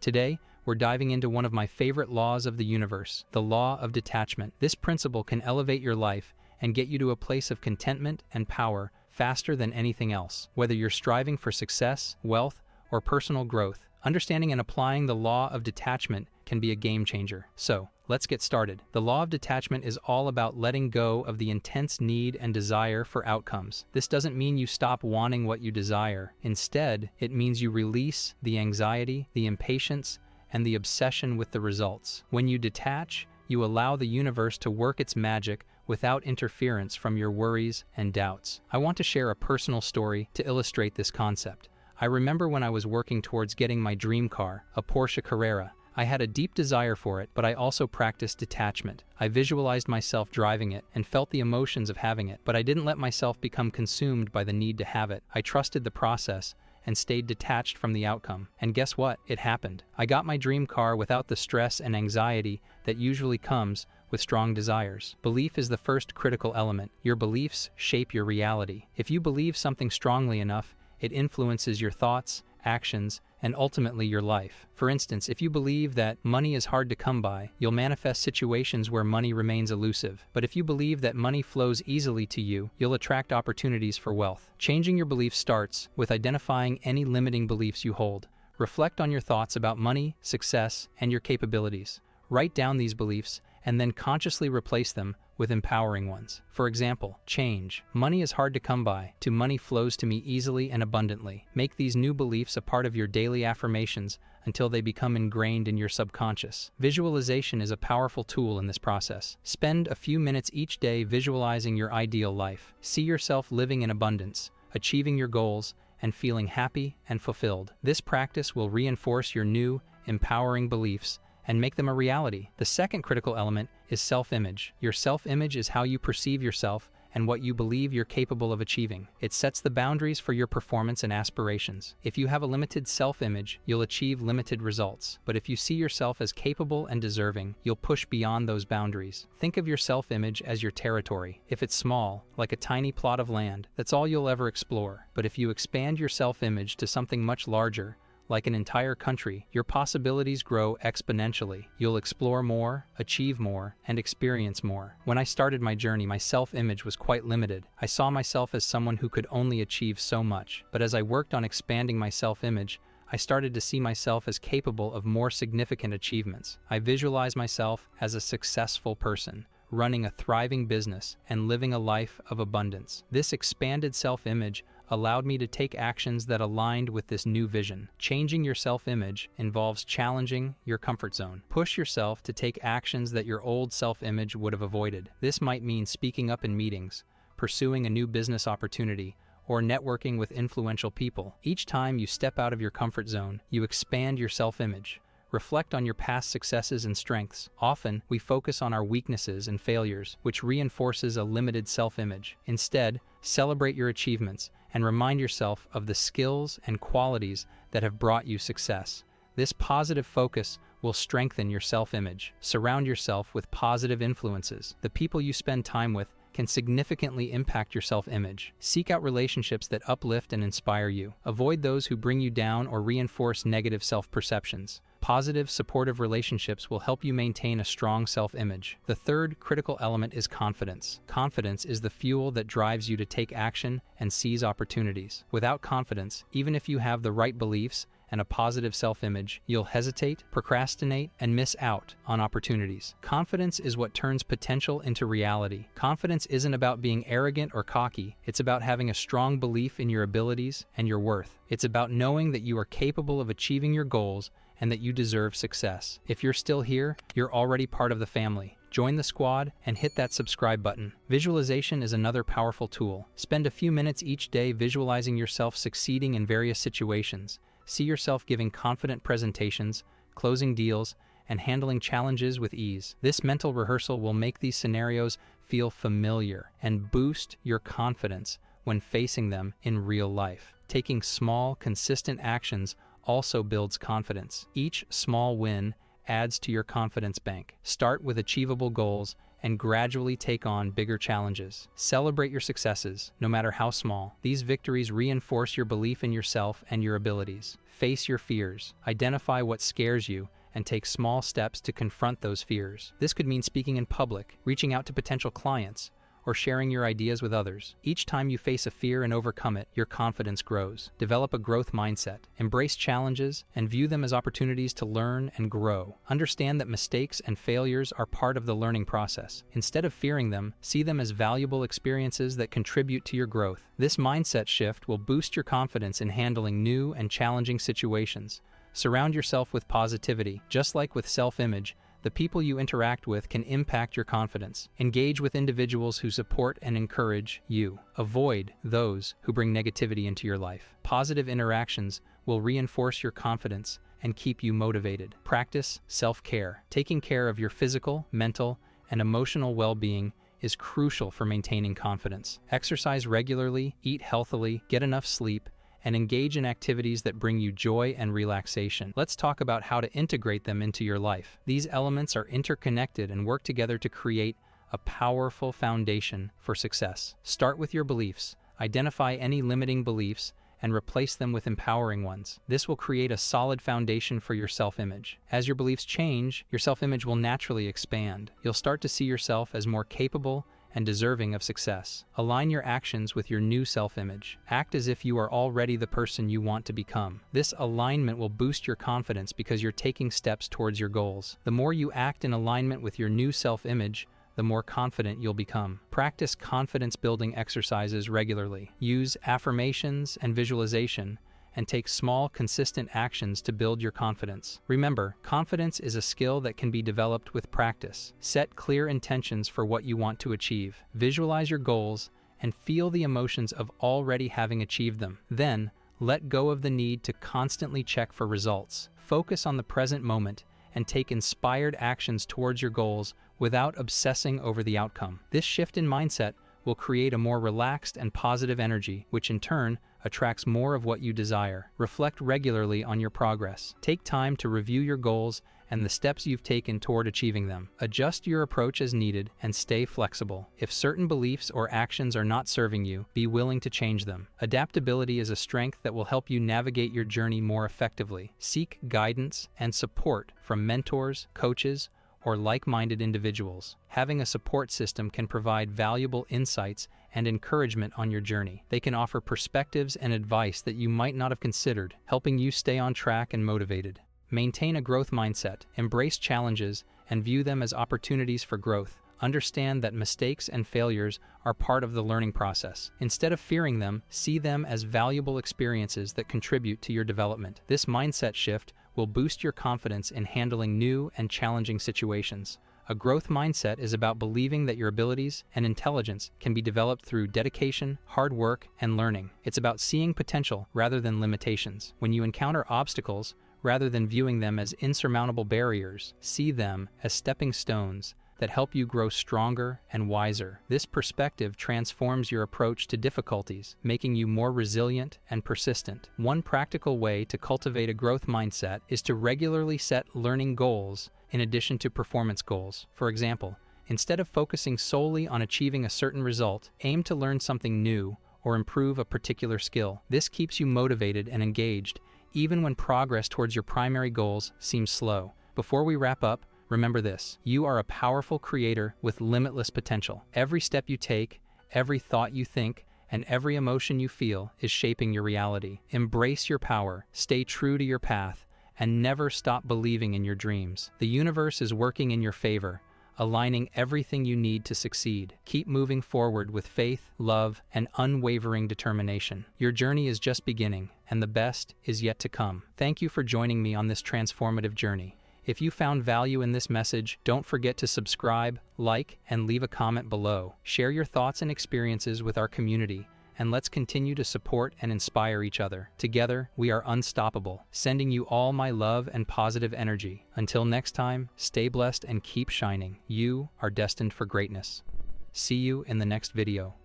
Today, we're diving into one of my favorite laws of the universe, the Law of Detachment. This principle can elevate your life and get you to a place of contentment and power faster than anything else. Whether you're striving for success, wealth, or personal growth, understanding and applying the Law of Detachment can be a game changer. So, let's get started. The Law of Detachment is all about letting go of the intense need and desire for outcomes. This doesn't mean you stop wanting what you desire. Instead, it means you release the anxiety, the impatience, and the obsession with the results. When you detach, you allow the universe to work its magic without interference from your worries and doubts. I want to share a personal story to illustrate this concept. I remember when I was working towards getting my dream car, a Porsche Carrera. I had a deep desire for it, but I also practiced detachment. I visualized myself driving it and felt the emotions of having it, but I didn't let myself become consumed by the need to have it. I trusted the process and stayed detached from the outcome. And guess what? It happened. I got my dream car without the stress and anxiety that usually comes with strong desires. Belief is the first critical element. Your beliefs shape your reality. If you believe something strongly enough, it influences your thoughts, actions, and ultimately your life. For instance, if you believe that money is hard to come by, you'll manifest situations where money remains elusive. But if you believe that money flows easily to you, you'll attract opportunities for wealth. Changing your beliefs starts with identifying any limiting beliefs you hold. Reflect on your thoughts about money, success, and your capabilities. Write down these beliefs and then consciously replace them with empowering ones. For example, change. Money is hard to come by, to money flows to me easily and abundantly. Make these new beliefs a part of your daily affirmations until they become ingrained in your subconscious. Visualization is a powerful tool in this process. Spend a few minutes each day visualizing your ideal life. See yourself living in abundance, achieving your goals, and feeling happy and fulfilled. This practice will reinforce your new, empowering beliefs and make them a reality. The second critical element is self-image. Your self-image is how you perceive yourself and what you believe you're capable of achieving. It sets the boundaries for your performance and aspirations. If you have a limited self-image, you'll achieve limited results. But if you see yourself as capable and deserving, you'll push beyond those boundaries. Think of your self-image as your territory. If it's small, like a tiny plot of land, that's all you'll ever explore. But if you expand your self-image to something much larger, like an entire country, your possibilities grow exponentially. You'll explore more, achieve more, and experience more. When I started my journey, my self-image was quite limited. I saw myself as someone who could only achieve so much. But as I worked on expanding my self-image, I started to see myself as capable of more significant achievements. I visualized myself as a successful person, running a thriving business and living a life of abundance. This expanded self-image allowed me to take actions that aligned with this new vision. Changing your self-image involves challenging your comfort zone. Push yourself to take actions that your old self-image would have avoided. This might mean speaking up in meetings, pursuing a new business opportunity, or networking with influential people. Each time you step out of your comfort zone, you expand your self-image. Reflect on your past successes and strengths. Often, we focus on our weaknesses and failures, which reinforces a limited self-image. Instead, celebrate your achievements and remind yourself of the skills and qualities that have brought you success. This positive focus will strengthen your self-image. Surround yourself with positive influences. The people you spend time with can significantly impact your self-image. Seek out relationships that uplift and inspire you. Avoid those who bring you down or reinforce negative self-perceptions. Positive, supportive relationships will help you maintain a strong self-image. The third critical element is confidence. Confidence is the fuel that drives you to take action and seize opportunities. Without confidence, even if you have the right beliefs and a positive self-image, you'll hesitate, procrastinate, and miss out on opportunities. Confidence is what turns potential into reality. Confidence isn't about being arrogant or cocky. It's about having a strong belief in your abilities and your worth. It's about knowing that you are capable of achieving your goals and that you deserve success. If you're still here, you're already part of the family. Join the squad and hit that subscribe button. Visualization is another powerful tool. Spend a few minutes each day visualizing yourself succeeding in various situations. See yourself giving confident presentations, closing deals, and handling challenges with ease. This mental rehearsal will make these scenarios feel familiar and boost your confidence when facing them in real life. Taking small, consistent actions also builds confidence. Each small win adds to your confidence bank. Start with achievable goals and gradually take on bigger challenges. Celebrate your successes, no matter how small. These victories reinforce your belief in yourself and your abilities. Face your fears, identify what scares you, and take small steps to confront those fears. This could mean speaking in public, reaching out to potential clients, or sharing your ideas with others. Each time you face a fear and overcome it, your confidence grows. Develop a growth mindset. Embrace challenges and view them as opportunities to learn and grow. Understand that mistakes and failures are part of the learning process. Instead of fearing them, see them as valuable experiences that contribute to your growth. This mindset shift will boost your confidence in handling new and challenging situations. Surround yourself with positivity. Just like with self-image, the people you interact with can impact your confidence. Engage with individuals who support and encourage you. Avoid those who bring negativity into your life. Positive interactions will reinforce your confidence and keep you motivated. Practice self-care. Taking care of your physical, mental, and emotional well-being is crucial for maintaining confidence. Exercise regularly, eat healthily, get enough sleep, and engage in activities that bring you joy and relaxation. Let's talk about how to integrate them into your life. These elements are interconnected and work together to create a powerful foundation for success. Start with your beliefs. Identify any limiting beliefs and replace them with empowering ones. This will create a solid foundation for your self-image. As your beliefs change, your self-image will naturally expand. You'll start to see yourself as more capable and deserving of success. Align your actions with your new self-image. Act as if you are already the person you want to become. This alignment will boost your confidence because you're taking steps towards your goals. The more you act in alignment with your new self-image, the more confident you'll become. Practice confidence-building exercises regularly. Use affirmations and visualization, and take small, consistent actions to build your confidence. Remember, confidence is a skill that can be developed with practice. Set clear intentions for what you want to achieve. Visualize your goals and feel the emotions of already having achieved them. Then, let go of the need to constantly check for results. Focus on the present moment and take inspired actions towards your goals without obsessing over the outcome. This shift in mindset will create a more relaxed and positive energy, which in turn attracts more of what you desire. Reflect regularly on your progress. Take time to review your goals and the steps you've taken toward achieving them. Adjust your approach as needed and stay flexible. If certain beliefs or actions are not serving you, be willing to change them. Adaptability is a strength that will help you navigate your journey more effectively. Seek guidance and support from mentors, coaches, or like-minded individuals. Having a support system can provide valuable insights and encouragement on your journey. They can offer perspectives and advice that you might not have considered, helping you stay on track and motivated. Maintain a growth mindset, embrace challenges, and view them as opportunities for growth. Understand that mistakes and failures are part of the learning process. Instead of fearing them, see them as valuable experiences that contribute to your development. This mindset shift will boost your confidence in handling new and challenging situations. A growth mindset is about believing that your abilities and intelligence can be developed through dedication, hard work, and learning. It's about seeing potential rather than limitations. When you encounter obstacles, rather than viewing them as insurmountable barriers, see them as stepping stones that help you grow stronger and wiser. This perspective transforms your approach to difficulties, making you more resilient and persistent. One practical way to cultivate a growth mindset is to regularly set learning goals in addition to performance goals. For example, instead of focusing solely on achieving a certain result, aim to learn something new or improve a particular skill. This keeps you motivated and engaged, even when progress towards your primary goals seems slow. Before we wrap up, remember this: you are a powerful creator with limitless potential. Every step you take, every thought you think, and every emotion you feel is shaping your reality. Embrace your power, stay true to your path, and never stop believing in your dreams. The universe is working in your favor, aligning everything you need to succeed. Keep moving forward with faith, love, and unwavering determination. Your journey is just beginning, and the best is yet to come. Thank you for joining me on this transformative journey. If you found value in this message, don't forget to subscribe, like, and leave a comment below. Share your thoughts and experiences with our community, and let's continue to support and inspire each other. Together, we are unstoppable. Sending you all my love and positive energy. Until next time, stay blessed and keep shining. You are destined for greatness. See you in the next video.